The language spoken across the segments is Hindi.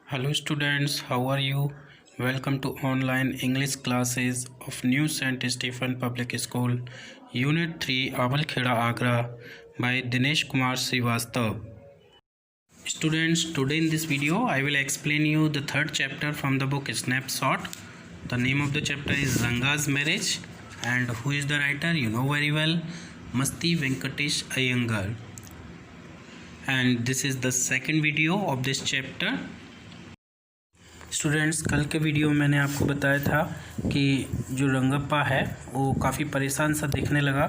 Hello students, how are you? Welcome to online English classes of New St. Stephen Public School, Unit 3, Awalkheda, Agra by Dinesh Kumar Srivastav. Students, today in this video I will explain you the third chapter from the book Snapshot. The name of the chapter is Ranga's Marriage, and who is the writer? You know very well, Masti Venkatesh Iyengar. And this is the second video of this chapter. Students, कल के वीडियो में मैंने आपको बताया था कि जो रंगप्पा है वो काफ़ी परेशान सा दिखने लगा,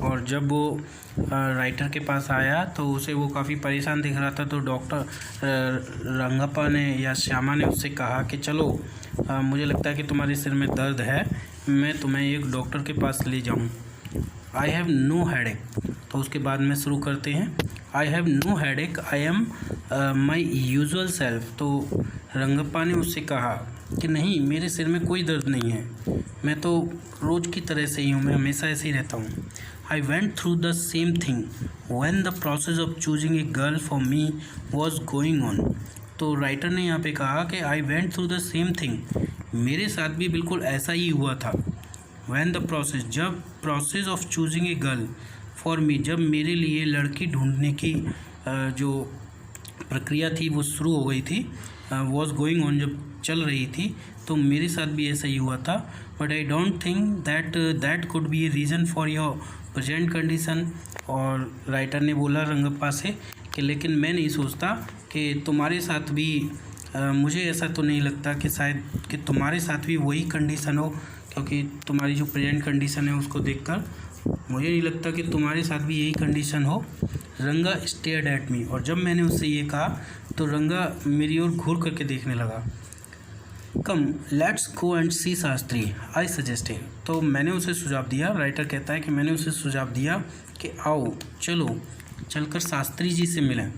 और जब वो राइटर के पास आया तो उसे वो काफ़ी परेशान दिख रहा था। तो डॉक्टर रंगप्पा ने या श्यामा ने उससे कहा कि चलो मुझे लगता है कि तुम्हारे सिर में दर्द है, मैं तुम्हें एक डॉक्टर के पास ले जाऊँ। I have no headache. तो उसके बाद में शुरू करते हैं। I have no headache, I am my usual self. तो रंगप्पा ने उससे कहा कि नहीं, मेरे सिर में कोई दर्द नहीं है, मैं तो रोज़ की तरह से ही हूँ, मैं हमेशा ऐसे ही रहता हूँ। I went through the same thing when the process of choosing a girl for me was going on. तो राइटर ने यहाँ पे कहा कि I went through the same thing, मेरे साथ भी बिल्कुल ऐसा ही हुआ था। व्हेन द प्रोसेस, जब process of choosing a girl for me, जब मेरे लिए लड़की ढूंढने की जो प्रक्रिया थी वो शुरू हो गई थी, वॉज गोइंग ऑन, जब चल रही थी, तो मेरे साथ भी ऐसा ही हुआ था। But I don't think that could be a reason for your present condition. और राइटर ने बोला रंगप्पा से कि लेकिन मैं नहीं सोचता कि तुम्हारे साथ भी मुझे ऐसा तो नहीं लगता कि शायद कि तुम्हारे साथ भी वही कंडीशन हो, क्योंकि तुम्हारी जो प्रेजेंट कंडीशन है उसको देखकर मुझे नहीं लगता कि तुम्हारे साथ भी यही कंडीशन हो। रंगा स्टेयर्ड एट मी, और जब मैंने उससे ये कहा तो रंगा मेरी ओर घूर करके देखने लगा। Come let's go and see Shastri, I suggested. तो मैंने उसे सुझाव दिया, राइटर कहता है कि मैंने उसे सुझाव दिया कि आओ चलो चलकर शास्त्री जी से मिलें।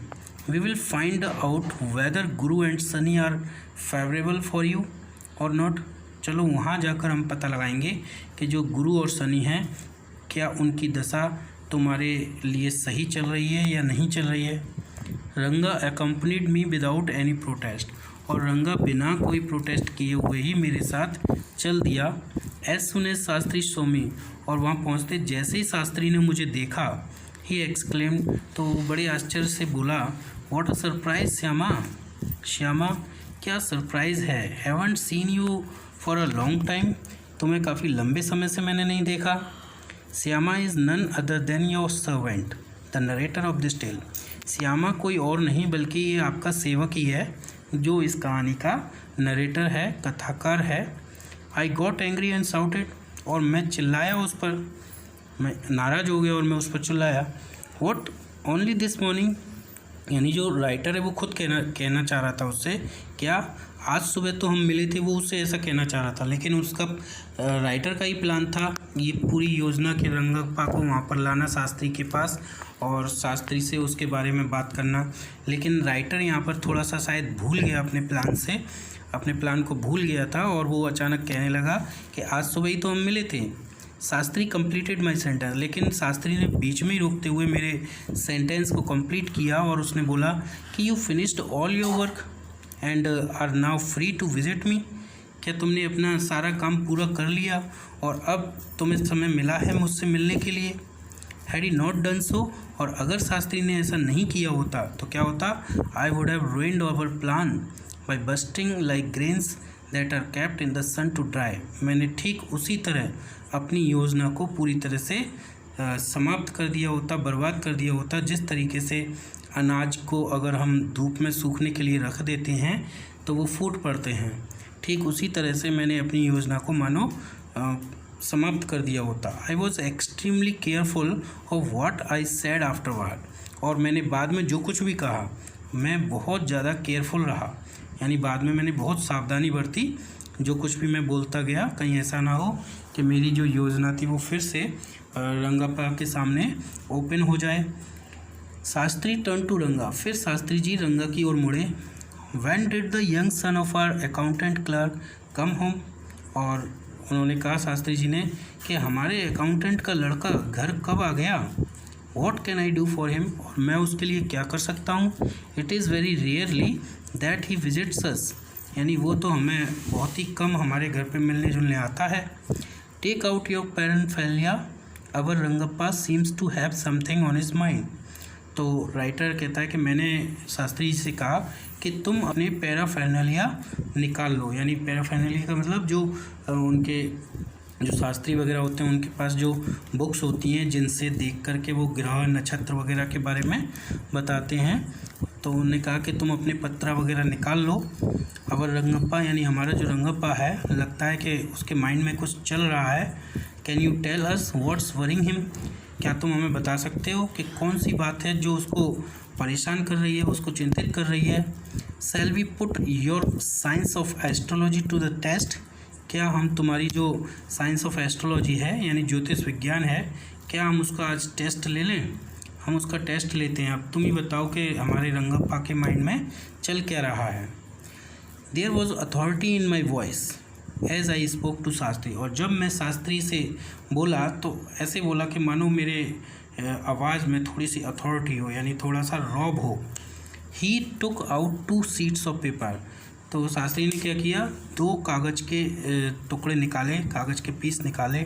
We will find out whether Guru and Shani are favourable for you और नॉट। चलो वहाँ जाकर हम पता लगाएंगे कि जो गुरु और सनी हैं, क्या उनकी दशा तुम्हारे लिए सही चल रही है या नहीं चल रही है। रंगा accompanied me without any protest, और रंगा बिना कोई प्रोटेस्ट किए हुए ही मेरे साथ चल दिया। एज सुन एज शास्त्री सो मी, और वहाँ पहुँचते जैसे ही शास्त्री ने मुझे देखा, ही एक्सक्लेम्ड, तो बड़े आश्चर्य से बोला, what a surprise Shyama. Shyama, क्या सरप्राइज़ है। Haven't seen you for a long time, तुम्हें काफ़ी लंबे समय से मैंने नहीं देखा। Shyama is none other than your servant the narrator of this tale. Shyama कोई और नहीं बल्कि ये आपका सेवक ही है जो इस कहानी का नरेटर है, कथाकार है। I got angry and shouted, और मैं चिल्लाया उस पर, मैं नाराज़ हो गया और मैं उस पर चिल्लाया। व्हाट ओनली दिस मॉर्निंग, यानी जो राइटर है वो खुद कहना चाह रहा था उससे, क्या आज सुबह तो हम मिले थे, वो उससे ऐसा कहना चाह रहा था। लेकिन उसका राइटर का ही प्लान था ये पूरी योजना के रंगप्पा को वहाँ पर लाना शास्त्री के पास और शास्त्री से उसके बारे में बात करना। लेकिन राइटर यहाँ पर थोड़ा सा शायद भूल गया अपने प्लान को भूल गया था, और वो अचानक कहने लगा कि आज सुबह ही तो हम मिले थे। शास्त्री कंप्लीटेड माई सेंटेंस, लेकिन शास्त्री ने बीच में ही रोकते हुए मेरे सेंटेंस को कंप्लीट किया, और उसने बोला कि you finished all your work and are now free to visit me. क्या तुमने अपना सारा काम पूरा कर लिया और अब तुम्हें समय मिला है मुझसे मिलने के लिए। Had he not done so, और अगर शास्त्री ने ऐसा नहीं किया होता तो क्या होता। I would have ruined our plan by bursting like grains that are kept in the sun to dry. मैंने ठीक उसी तरह अपनी योजना को पूरी तरह से समाप्त कर दिया होता, बर्बाद कर दिया होता। जिस तरीके से अनाज को अगर हम धूप में सूखने के लिए रख देते हैं तो वो फूट पड़ते हैं, ठीक उसी तरह से मैंने अपनी योजना को मानो समाप्त कर दिया होता। I was extremely careful of what I said afterward, और मैंने बाद में जो कुछ भी कहा मैं बहुत ज़्यादा केयरफुल रहा, यानी बाद में मैंने बहुत सावधानी बरती। जो कुछ भी मैं बोलता गया कहीं ऐसा ना हो कि मेरी जो योजना थी वो फिर से रंगप्पा के सामने ओपन हो जाए। शास्त्री टर्न टू रंगा, फिर शास्त्री जी रंगा की ओर मुड़े। When did the young son of our accountant clerk come home, और उन्होंने कहा शास्त्री जी ने कि हमारे अकाउंटेंट का लड़का घर कब आ गया। What can I do for him, और मैं उसके लिए क्या कर सकता हूँ। It is very rarely that he visits us, यानी वो तो हमें बहुत ही कम हमारे घर पे मिलने जुलने आता है। Take out your paraphernalia, our Rangappa seems to have something on his mind. तो राइटर कहता है कि मैंने शास्त्री जी से कहा कि तुम अपने पैराफर्नालिया निकाल लो, यानी पैराफर्नालिया का मतलब जो उनके जो शास्त्री वगैरह होते हैं उनके पास जो बुक्स होती हैं जिनसे देख करके वो ग्रह नक्षत्र वगैरह के बारे में बताते हैं। तो उन्होंने कहा कि तुम अपने पत्रा वगैरह निकाल लो। अवर रंगप्पा, यानी हमारा जो रंगप्पा है, लगता है कि उसके माइंड में कुछ चल रहा है। Can you tell us what's worrying him, क्या तुम हमें बता सकते हो कि कौन सी बात है जो उसको परेशान कर रही है, उसको चिंतित कर रही है। Shall we put your science of astrology to the test, क्या हम तुम्हारी जो साइंस ऑफ एस्ट्रोलॉजी है यानी ज्योतिष विज्ञान है, क्या हम उसका आज टेस्ट ले लें। हम उसका टेस्ट लेते हैं। अब तुम ही बताओ कि हमारे रंगप्पा के माइंड में चल क्या रहा है। There was authority in my voice as I spoke to Shastri, और जब मैं शास्त्री से बोला तो ऐसे बोला कि मानो मेरे आवाज़ में थोड़ी सी अथॉरिटी हो, यानी थोड़ा सा रौब हो। He took out 2 sheets of paper, तो शास्त्री ने क्या किया, 2 कागज़ के टुकड़े निकाले, कागज़ के पीस निकाले।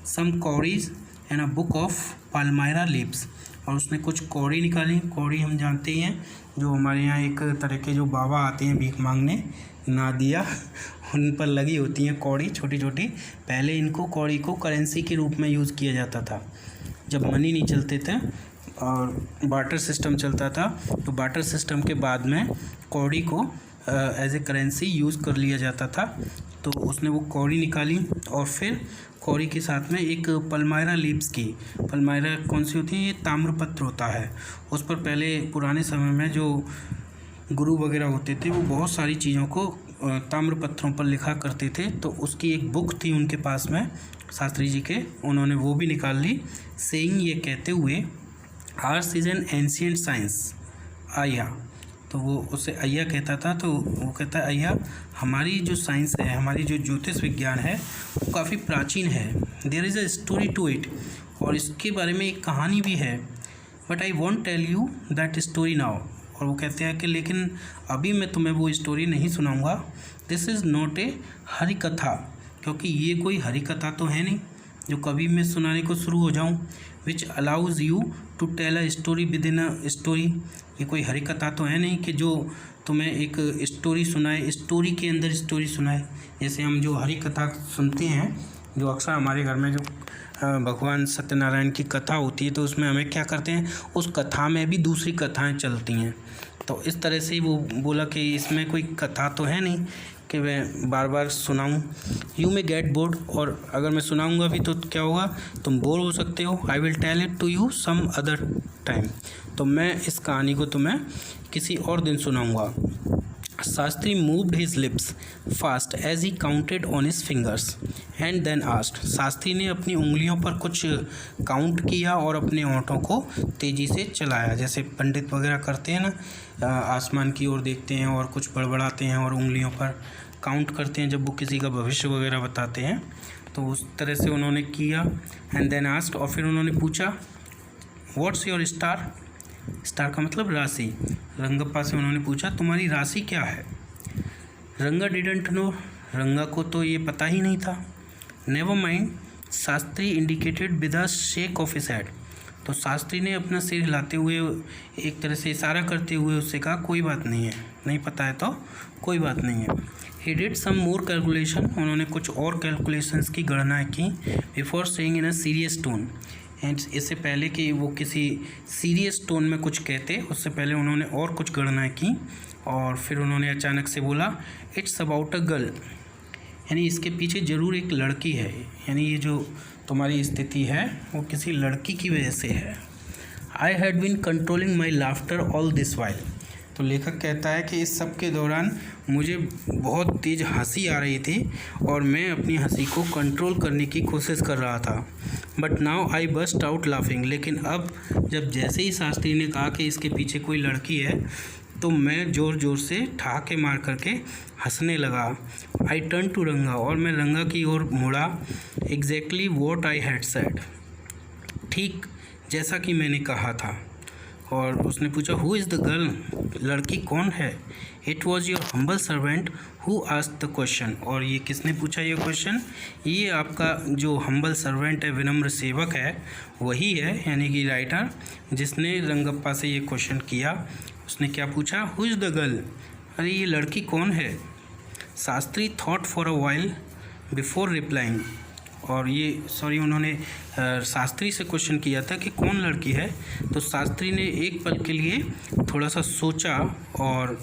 Some cowries and a book of palmyra leaves, और उसने कुछ कौड़ी निकाली। कौड़ी हम जानते हैं जो हमारे यहाँ एक तरह के जो बाबा आते हैं भीख मांगने, नादिया, उन पर लगी होती हैं कौड़ी छोटी छोटी। पहले इनको कौड़ी को करेंसी के रूप में यूज़ किया जाता था जब मनी नहीं चलते थे और बार्टर सिस्टम चलता था। तो बार्टर सिस्टम के बाद में कौड़ी को एज ए करेंसी यूज़ कर लिया जाता था। तो उसने वो कौड़ी निकाली और फिर कौड़ी के साथ में एक पल्मायरा लीव्स की, पल्मायरा कौन सी होती है, ये ताम्रपत्र होता है। उस पर पहले पुराने समय में जो गुरु वगैरह होते थे वो बहुत सारी चीज़ों को ताम्रपत्रों पर लिखा करते थे। तो उसकी एक बुक थी उनके पास में शास्त्री जी के, उन्होंने वो भी निकाल ली। सेइंग, ये कहते हुए, ours is an ancient science आया, तो वो उसे अय्या कहता था। तो वो कहता है अय्या, हमारी जो साइंस है, हमारी जो ज्योतिष विज्ञान है वो काफ़ी प्राचीन है। There is a story to it, और इसके बारे में एक कहानी भी है। But I won't tell you that story now, और वो कहते हैं कि लेकिन अभी मैं तुम्हें वो स्टोरी नहीं सुनाऊंगा। This is not a Hari कथा, क्योंकि ये कोई हरि कथा तो है नहीं जो कभी मैं सुनाने को शुरू हो जाऊं। Which allows you to tell a story within a अ स्टोरी, ये कोई हरि कथा तो है नहीं कि जो तुम्हें एक स्टोरी सुनाए, स्टोरी के अंदर स्टोरी सुनाए। जैसे हम जो हरि कथा सुनते हैं, जो अक्सर हमारे घर में जो भगवान सत्यनारायण की कथा होती है, तो उसमें हमें क्या करते हैं, उस कथा में भी दूसरी कथाएं चलती हैं। तो इस तरह से वो बोला कि इसमें कोई कथा तो है नहीं कि मैं बार बार सुनाऊं। यू मे गेट बोर्ड, और अगर मैं सुनाऊंगा भी तो क्या होगा, तुम बोर हो सकते हो। I will tell it to you some other time, तो मैं इस कहानी को तुम्हें किसी और दिन सुनाऊंगा। Shastri moved his lips fast as he counted on his fingers and then asked, Shastri ने अपनी उंगलियों पर कुछ काउंट किया और अपने होंठों को तेज़ी से चलाया, जैसे पंडित वगैरह करते हैं ना, आसमान की ओर देखते हैं और कुछ बड़बड़ाते हैं और उंगलियों पर काउंट करते हैं जब वो किसी का भविष्य वगैरह बताते हैं। तो उस तरह से उन्होंने किया। एंड देन आस्क्ड, और फिर उन्होंने पूछा, व्हाट्स योर स्टार, स्टार का मतलब राशि। रंगप्पा से उन्होंने पूछा तुम्हारी राशि क्या है। रंगा डिडंट नो, रंगा को तो ये पता ही नहीं था। Never mind, Shastri indicated with a shake of his head, तो शास्त्री ने अपना सिर हिलाते हुए एक तरह से इशारा करते हुए उससे कहा कोई बात नहीं है, नहीं पता है तो कोई बात नहीं है। He did some more calculation, उन्होंने कुछ और कैलकुलेशंस की गणनाएँ की। Before saying in a serious tone, and इससे पहले कि वो किसी सीरियस टोन में कुछ कहते, उससे पहले उन्होंने और कुछ गणनाएँ की। और फिर उन्होंने अचानक से बोला, इट्स अबाउट अ गर्ल, यानी इसके पीछे ज़रूर एक लड़की है, यानी ये जो तुम्हारी स्थिति है वो किसी लड़की की वजह से है। I had been controlling my laughter all this while, तो लेखक कहता है कि इस सब के दौरान मुझे बहुत तेज़ हंसी आ रही थी और मैं अपनी हंसी को कंट्रोल करने की कोशिश कर रहा था। But now I burst out laughing, लेकिन अब जब जैसे ही शास्त्री ने कहा कि इसके पीछे कोई लड़की है तो मैं ज़ोर ज़ोर से ठहाके मार करके हंसने लगा। आई टर्न टू रंगा, और मैं रंगा की ओर मुड़ा। Exactly what I had said, ठीक जैसा कि मैंने कहा था। और उसने पूछा हु इज़ द गर्ल, लड़की कौन है। It was your humble servant who asked the question. और ये किसने पूछा ये क्वेश्चन, ये आपका जो हम्बल सर्वेंट है, विनम्र सेवक है, वही है, यानी कि राइटर जिसने रंगप्पा से ये क्वेश्चन किया। उसने क्या पूछा, हु इज़ द गर्ल, अरे ये लड़की कौन है। Shastri thought for a while before replying. और ये उन्होंने शास्त्री से क्वेश्चन किया था कि कौन लड़की है, तो शास्त्री ने एक पल के लिए थोड़ा सा सोचा और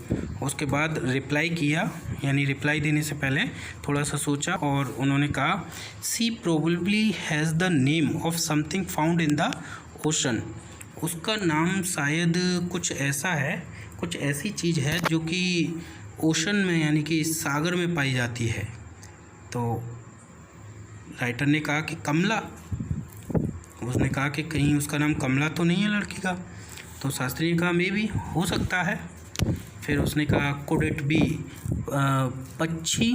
उसके बाद रिप्लाई किया, यानी रिप्लाई देने से पहले थोड़ा सा सोचा और उन्होंने कहा she probably has the name of something found in the ocean. उसका नाम शायद कुछ ऐसा है, कुछ ऐसी चीज़ है जो कि ओशन में यानी कि सागर में पाई जाती है। तो राइटर ने कहा कि कमला, उसने कहा कि कहीं उसका नाम कमला तो नहीं है लड़की का। तो शास्त्री ने कहा मे बी, हो सकता है। फिर उसने कहा कुड इट बी पक्षी,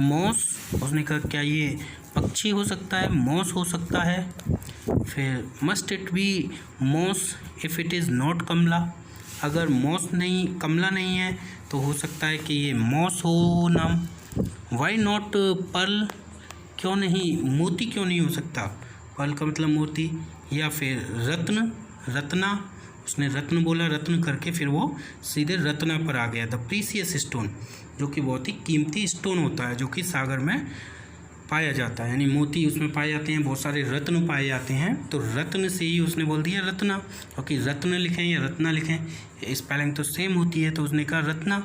मॉस, उसने कहा क्या ये पक्षी हो सकता है, मॉस हो सकता है। फिर must it be moss if it is not Kamala, अगर मॉस नहीं, कमला नहीं है तो हो सकता है कि ये मॉस हो नाम। वाई नॉट पर्ल, क्यों नहीं, मोती क्यों नहीं हो सकता, पर्ल का मतलब मोती। या फिर रत्न, रत्ना, उसने रत्न बोला, रत्न करके फिर वो सीधे रत्ना पर आ गया। द प्रीसियस स्टोन, जो कि बहुत ही कीमती स्टोन होता है, जो कि सागर में पाया जाता है, यानी मोती उसमें पाए जाते हैं, बहुत सारे रत्न पाए जाते हैं। तो रत्न से ही उसने बोल दिया रत्ना, क्योंकि रत्न लिखें या रत्ना लिखें स्पेलिंग तो सेम होती है। तो उसने कहा Ratna,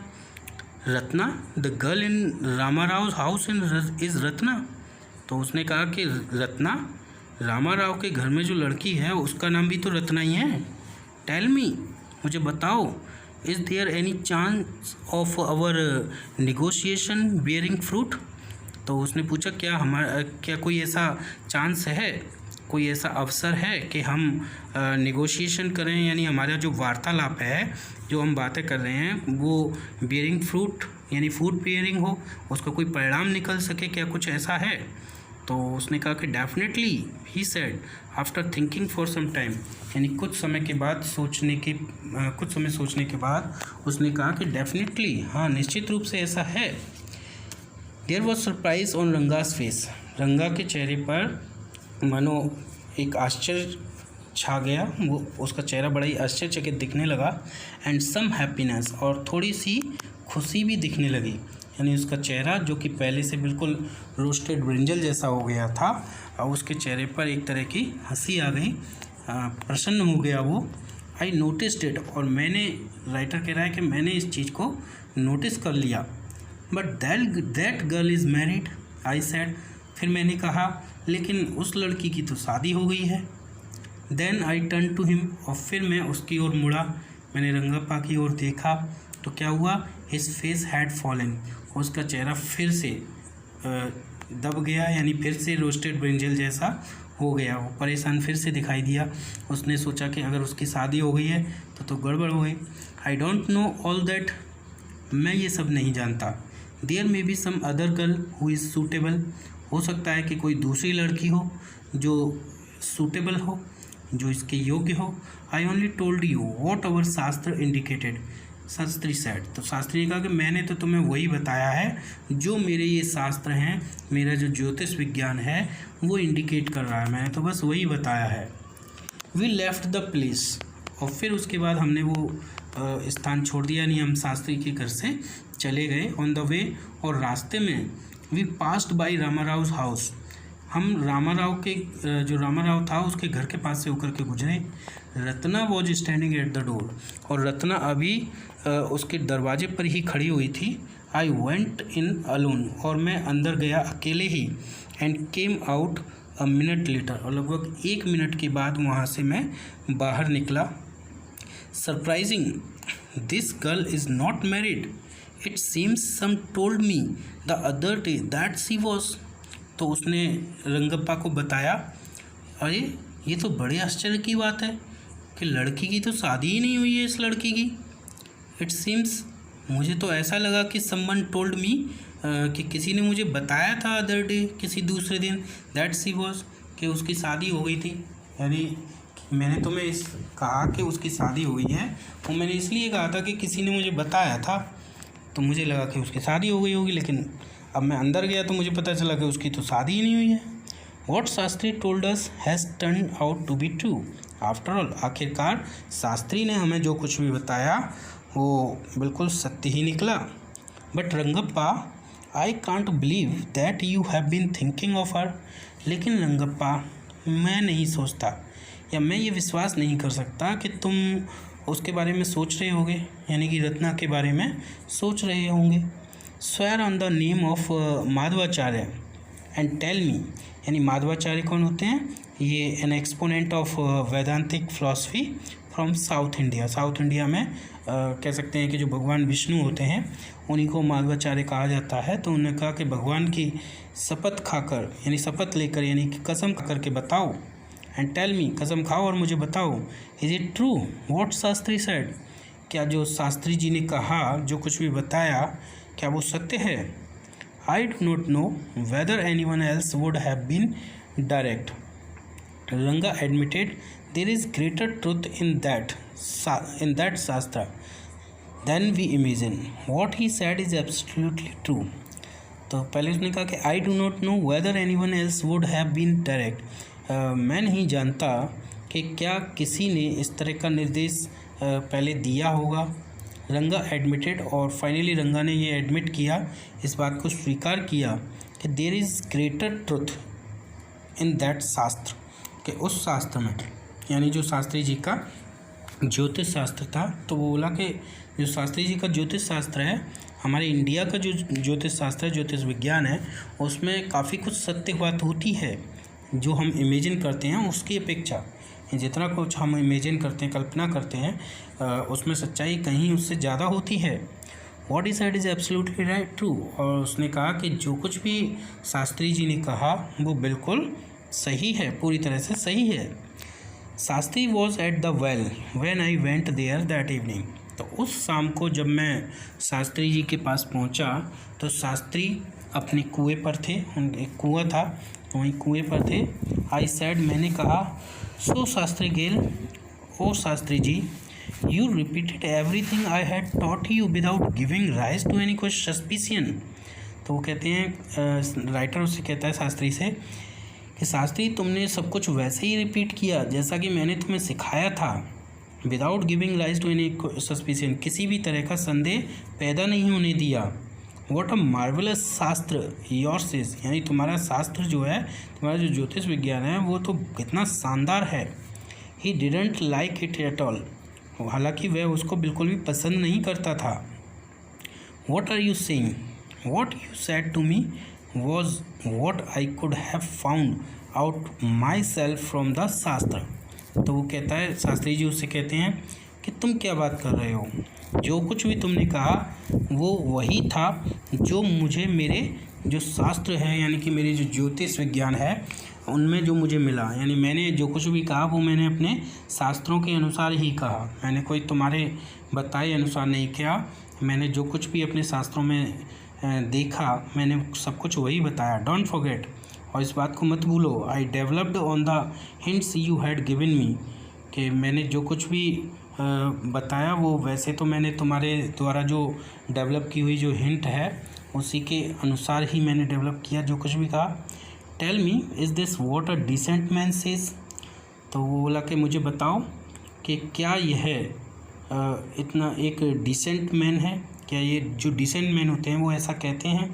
Ratna, the girl in Ramarao house in is Ratna. तो उसने कहा कि रत्ना, रामाराव के घर में जो लड़की है उसका नाम भी तो रत्ना ही है। टेल मी, मुझे बताओ, is there any chance of our negotiation bearing fruit. तो उसने पूछा क्या कोई ऐसा चांस है, कोई ऐसा अवसर है कि हम निगोशिएशन करें, यानी हमारा जो वार्तालाप है, जो हम बातें कर रहे हैं, वो बियरिंग फ्रूट यानी फ्रूट बियरिंग हो, उसका कोई परिणाम निकल सके, क्या कुछ ऐसा है। तो उसने कहा कि definitely, he said after thinking for some time, यानी कुछ समय सोचने के बाद उसने कहा कि डेफिनेटली, हाँ निश्चित रूप से ऐसा है। There was surprise on Ranga's face, Ranga के चेहरे पर मानो एक आश्चर्य छा गया, वो उसका चेहरा बड़ा ही आश्चर्यचकित दिखने लगा। एंड सम हैप्पीनेस, और थोड़ी सी खुशी भी दिखने लगी, यानी उसका चेहरा जो कि पहले से बिल्कुल रोस्टेड ब्रिंजल जैसा हो गया था, और उसके चेहरे पर एक तरह की हंसी आ गई, प्रसन्न हो गया वो। आई नोटिस्ड इट, और मैंने, राइटर कह रहा है कि मैंने इस चीज़ को नोटिस कर लिया। But that girl is married, I said, फिर मैंने कहा लेकिन उस लड़की की तो शादी हो गई है। Then I turn to him, और फिर मैं उसकी ओर मुड़ा, मैंने रंगप्पा की ओर देखा, तो क्या हुआ, हिज फेस हैड फॉलन, उसका चेहरा फिर से दब गया, यानी फिर से रोस्टेड ब्रिंजल जैसा हो गया, वो परेशान फिर से दिखाई दिया। उसने सोचा कि अगर उसकी शादी हो गई है तो गड़बड़ हो गई। I don't know all that, मैं ये सब नहीं जानता। There may be some other girl who is suitable, हो सकता है कि कोई दूसरी लड़की हो जो सूटेबल हो, जो इसके योग्य हो। I only told you what अवर शास्त्र इंडिकेटेड, शास्त्री सेड, तो शास्त्री ने कहा कि मैंने तो तुम्हें वही बताया है जो मेरे ये शास्त्र हैं, मेरा जो ज्योतिष विज्ञान है वो इंडिकेट कर रहा है, मैंने तो बस वही बताया है। वी लेफ्ट द प्लेस, और फिर उसके बाद हमने वो स्थान छोड़ दिया, यानी हम शास्त्री के घर से चले गए। ऑन द वे, और रास्ते में we passed by Ramarao house, हम रामाराव के जो रामाराव था उसके घर के पास से होकर के गुजरे। Ratna was standing at the door, और रत्ना अभी उसके दरवाजे पर ही खड़ी हुई थी। आई वेंट इन अलोन, और मैं अंदर गया अकेले ही। And came out a minute later, और लगभग 1 मिनट के बाद वहाँ से मैं बाहर निकला। Surprising, this girl is not married, it seems some told me the other day that she was. तो उसने रंगप्पा को बताया, अरे ये तो बड़े आश्चर्य की बात है कि लड़की की तो शादी ही नहीं हुई है इस लड़की की। इट सीम्स, मुझे तो ऐसा लगा कि समवन टोल्ड मी, कि किसी ने मुझे बताया था अदर डे, किसी दूसरे दिन, दैट शी वॉज, कि उसकी शादी हो गई थी, यानी मैंने तुम्हें इस कहा कि उसकी शादी हुई है, वो मैंने इसलिए कहा था कि किसी ने मुझे बताया था, तो मुझे लगा कि उसकी शादी हो गई होगी, लेकिन अब मैं अंदर गया तो मुझे पता चला कि उसकी तो शादी ही नहीं हुई है। What Shastri told us has turn out to be true after all. आखिरकार शास्त्री ने हमें जो कुछ भी बताया वो बिल्कुल सत्य ही निकला। But Rangappa, I can't believe that you have been thinking of her. लेकिन रंगप्पा, मैं नहीं सोचता या मैं ये विश्वास नहीं कर सकता कि तुम उसके बारे में सोच रहे होगे, यानी कि रत्ना के बारे में सोच रहे होंगे। Swear on the name of Madhvacharya and tell me. यानी माधवाचार्य कौन होते हैं? ये an exponent of Vedantic philosophy from South India. South India में कह सकते हैं कि जो भगवान विष्णु होते हैं उन्हीं को माधवाचार्य कहा जाता है। तो उन्होंने कहा कि भगवान की शपथ खाकर, यानी शपथ लेकर, यानी कि कसम खाकर के बताओ, एंड टेल मी, कसम खाओ और मुझे बताओ, is it true what Shastri said. क्या जो शास्त्री जी ने कहा, जो कुछ भी बताया, क्या वो सत्य है? I do not know whether anyone else would have been direct. Ranga admitted there is greater truth in that shastra than we imagine. What he said is absolutely true. तो पहले उसने कहा कि I do not know whether anyone else would have been direct. मैं नहीं जानता कि क्या किसी ने इस तरह का निर्देश पहले दिया होगा। रंगा एडमिटेड, और फाइनली रंगा ने ये एडमिट किया, इस बात को स्वीकार किया कि there is greater truth in that shastra, कि उस शास्त्र में, यानी जो शास्त्री जी का ज्योतिष शास्त्र था, तो वो बोला कि जो शास्त्री जी का ज्योतिष शास्त्र है, हमारे इंडिया का जो ज्योतिष शास्त्र है, ज्योतिष विज्ञान है, उसमें काफ़ी कुछ सत्य बात होती है जो हम इमेजिन करते हैं उसकी अपेक्षा। जितना कुछ हम इमेजिन करते हैं, कल्पना करते हैं, उसमें सच्चाई कहीं उससे ज़्यादा होती है। What is said is absolutely right true. और उसने कहा कि जो कुछ भी शास्त्री जी ने कहा वो बिल्कुल सही है, पूरी तरह से सही है। Shastri was at the well when I went there that evening. तो उस शाम को जब मैं शास्त्री जी के पास पहुंचा तो शास्त्री अपने कुएं पर थे, एक कुआं था, वहीं कुएं पर थे। आई सैड, मैंने कहा, so Shastri gale, oh Shastri ji, you repeated everything I had taught you without giving rise to any suspicion. तो वो कहते हैं, राइटर उससे कहता है शास्त्री से कि शास्त्री, तुमने सब कुछ वैसे ही रिपीट किया जैसा कि मैंने तुम्हें सिखाया था, without giving rise to any suspicion, किसी भी तरह का संदेह पैदा नहीं होने दिया। What a marvellous shastra yours is, यानी तुम्हारा शास्त्र जो है, तुम्हारा जो ज्योतिष विज्ञान है, वो तो कितना शानदार है। He didn't like it at all, हालांकि वह उसको बिल्कुल भी पसंद नहीं करता था। What are you saying, what you said to me was what I could have found out myself from the shastra. तो वो कहता है, शास्त्री जी उससे कहते हैं कि तुम क्या बात कर रहे हो, जो कुछ भी तुमने कहा वो वही था जो मुझे मेरे जो शास्त्र है, यानी कि मेरे जो ज्योतिष विज्ञान है उनमें जो मुझे मिला। यानी मैंने जो कुछ भी कहा वो मैंने अपने शास्त्रों के अनुसार ही कहा, मैंने कोई तुम्हारे बताए अनुसार नहीं किया। मैंने जो कुछ भी अपने शास्त्रों में देखा, मैंने सब कुछ वही बताया। डोंट फॉरगेट, और इस बात को मत भूलो, I developed on the hints you had given me, कि मैंने जो कुछ भी बताया वो वैसे तो मैंने तुम्हारे द्वारा जो डेवलप की हुई जो हिंट है उसी के अनुसार ही मैंने डेवलप किया जो कुछ भी कहा। Tell me, is this what a decent man says. तो वो बोला कि मुझे बताओ कि क्या यह इतना एक डिसेंट मैन है, क्या ये जो डिसेंट मैन होते हैं वो ऐसा कहते हैं।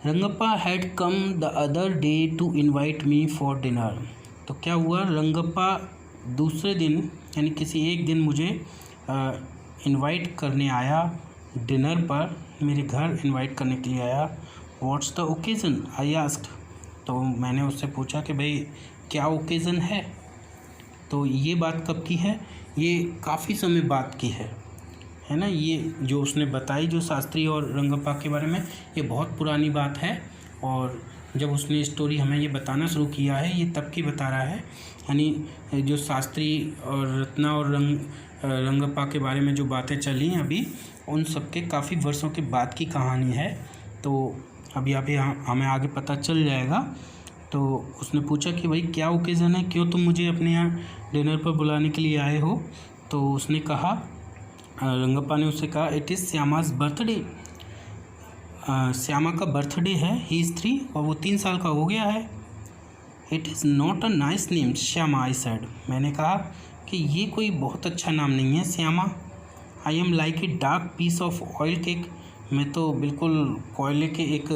Rangappa had come the other day to invite me for dinner. तो क्या हुआ, रंगप्पा दूसरे दिन यानी किसी एक दिन मुझे इनवाइट करने आया डिनर पर, मेरे घर इनवाइट करने के लिए आया। What's the occasion, I asked. तो मैंने उससे पूछा कि भाई क्या ओकेज़न है। तो ये बात कब की है, ये काफ़ी समय बाद की है ना। ये जो उसने बताई जो शास्त्री और रंगप्पा के बारे में, ये बहुत पुरानी बात है। और जब उसने स्टोरी हमें ये बताना शुरू किया है, ये तब की बता रहा है। यानी जो शास्त्री और रत्ना और रंगप्पा के बारे में जो बातें चली हैं अभी, उन सब के काफ़ी वर्षों के बाद की कहानी है। तो अभी हमें आगे पता चल जाएगा तो उसने पूछा कि भाई क्या ओकेज़न है, क्यों तुम मुझे अपने यहाँ डिनर पर बुलाने के लिए आए हो। तो उसने कहा, रंगप्पा ने उससे कहा, इट इज़ श्यामाज बर्थडे, श्यामा का बर्थडे है, ही इज़ 3 और वो 3 साल का हो गया है। It is not a nice name Shyama, I said, मैंने कहा कि ये कोई बहुत अच्छा नाम नहीं है Shyama. I am like a dark piece of oil cake, मैं तो बिल्कुल कोयले के एक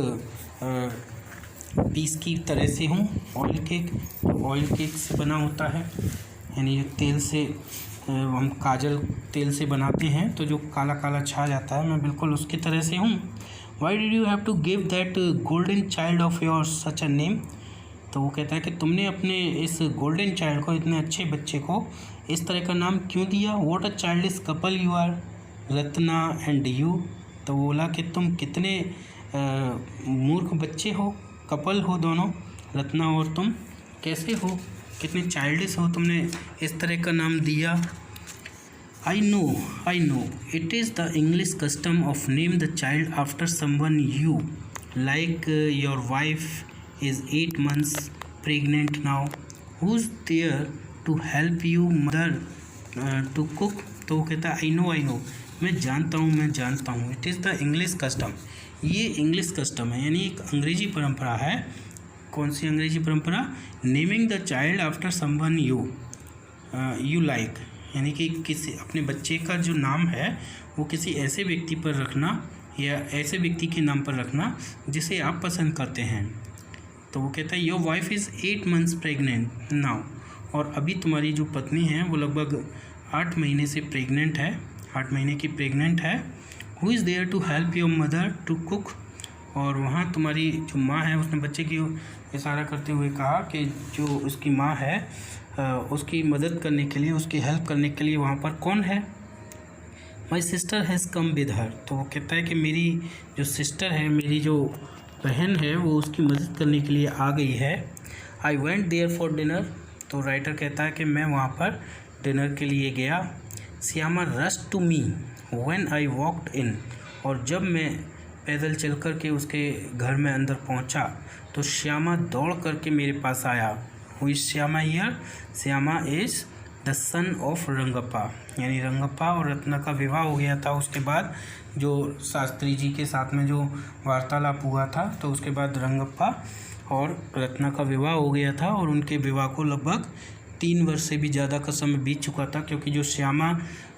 पीस की तरह से हूँ। ऑयल केक, ऑयल केक से बना होता है, यानी तेल से हम काजल तेल से बनाते हैं तो जो काला काला छा जाता है, मैं बिल्कुल उसकी तरह से हूँ। Why did you have to give that golden child of your such a name. तो वो कहता है कि तुमने अपने इस गोल्डन चाइल्ड को, इतने अच्छे बच्चे को इस तरह का नाम क्यों दिया। What a child is couple you are, Ratna and you. तो वो बोला कि तुम कितने मूर्ख बच्चे हो, कपल हो दोनों, रत्ना और तुम कैसे हो, कितने चाइल्डिश हो, तुमने इस तरह का नाम दिया। I know it is the English custom of name the child after someone you, like your wife is 8 months pregnant now, who is there to help you mother to cook. तो वो कहता है आई नो, मैं जानता हूँ, it is the English custom, ये इंग्लिश कस्टम है, यानी एक अंग्रेजी परंपरा है। कौन सी अंग्रेजी परंपरा, naming the child after someone you like, यानी कि किसी अपने बच्चे का जो नाम है वो किसी ऐसे व्यक्ति पर रखना या ऐसे व्यक्ति के नाम पर रखना जिसे आप पसंद करते हैं। तो वो कहता है your wife is 8 months pregnant now, और अभी तुम्हारी जो पत्नी है वो लगभग 8 महीने से प्रेग्नेंट है, 8 महीने की प्रेग्नेंट है। Who is there to help your mother to cook, और वहाँ तुम्हारी जो माँ है, उसने बच्चे की इशारा करते हुए कहा कि जो उसकी माँ है उसकी मदद करने के लिए, उसकी हेल्प करने के लिए वहाँ पर कौन है। My sister has come with her. तो वो कहता है कि मेरी जो सिस्टर है, मेरी जो बहन है, वो उसकी मदद करने के लिए आ गई है। I went there for dinner. तो राइटर कहता है कि मैं वहाँ पर डिनर के लिए गया। Shyama rush to me when I walked in, और जब मैं पैदल चल कर के उसके घर में अंदर पहुंचा तो श्यामा दौड़ करके मेरे पास आया। Who is Shyama here, Shyama is the son of Rangappa, यानी रंगप्पा और रत्ना का विवाह हो गया था। उसके बाद जो शास्त्री जी के साथ में जो वार्तालाप हुआ था, तो उसके बाद रंगप्पा और रत्ना का विवाह हो गया था, और उनके विवाह को लगभग 3 वर्ष से भी ज़्यादा का समय बीत चुका था, क्योंकि जो श्यामा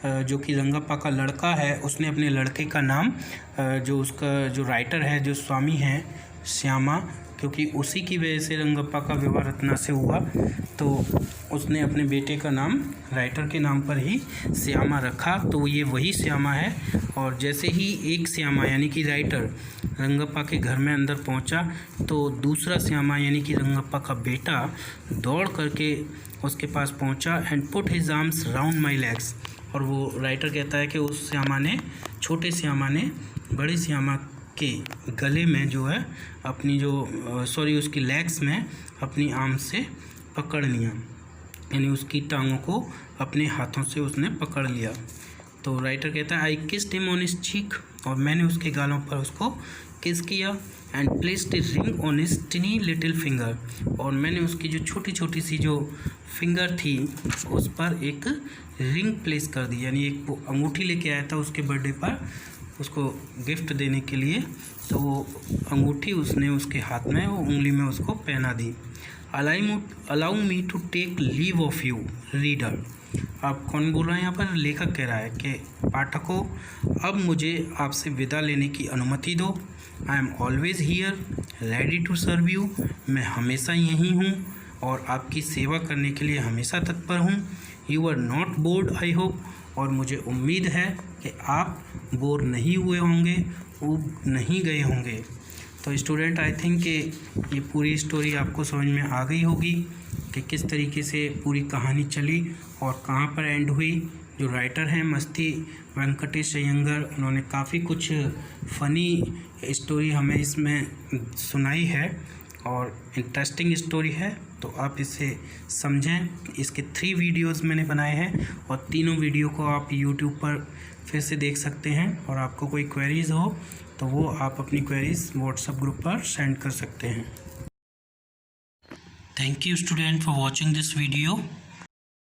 जो कि रंगप्पा का लड़का है, उसने अपने लड़के का नाम जो उसका जो राइटर है, जो स्वामी है श्यामा, क्योंकि उसी की वजह से रंगप्पा का विवाह रत्ना से हुआ, तो उसने अपने बेटे का नाम राइटर के नाम पर ही श्यामा रखा। तो ये वही श्यामा है। और जैसे ही एक श्यामा यानी कि राइटर रंगप्पा के घर में अंदर पहुंचा, तो दूसरा श्यामा यानी कि रंगप्पा का बेटा दौड़ करके उसके पास पहुंचा and put his arms round my legs. और वो राइटर कहता है कि उस श्यामा ने, छोटे श्यामा ने बड़े श्यामा के गले में जो है अपनी जो उसकी लेग्स में अपनी आर्म से पकड़ लिया, यानी उसकी टांगों को अपने हाथों से उसने पकड़ लिया। तो राइटर कहता है I kissed him on his cheek, और मैंने उसके गालों पर उसको किस किया। And placed a ring on his टिनी little finger, और मैंने उसकी जो छोटी छोटी सी जो फिंगर थी उस पर एक रिंग प्लेस कर दी, यानी एक वो अंगूठी लेके आया था उसके बर्थडे पर उसको गिफ्ट देने के लिए, तो वो अंगूठी उसने उसके हाथ में, वो उंगली में उसको पहना दी। Allow me to take leave of you reader. अब कौन बोल रहा है यहाँ पर, लेखक कह रहा है कि पाठकों, अब मुझे आपसे विदा लेने की अनुमति दो। I am always here ready to serve you, मैं हमेशा यहीं हूँ और आपकी सेवा करने के लिए हमेशा तत्पर हूँ। You are not bored I hope, और मुझे उम्मीद है कि आप बोर नहीं हुए होंगे, ऊब नहीं गए होंगे। तो स्टूडेंट, आई थिंक कि ये पूरी स्टोरी आपको समझ में आ गई होगी कि किस तरीके से पूरी कहानी चली और कहाँ पर एंड हुई। जो राइटर हैं मस्ती वेंकटेश अयंगर, उन्होंने काफ़ी कुछ फ़नी स्टोरी हमें इसमें सुनाई है और इंटरेस्टिंग स्टोरी है, तो आप इसे समझें। इसके 3 वीडियोज़ मैंने बनाए हैं और तीनों वीडियो को आप यूट्यूब पर फिर से देख सकते हैं, और आपको कोई क्वेरीज़ हो तो वो आप अपनी क्वेरीज़ व्हाट्सएप ग्रुप पर सेंड कर सकते हैं। Thank you student for watching this video.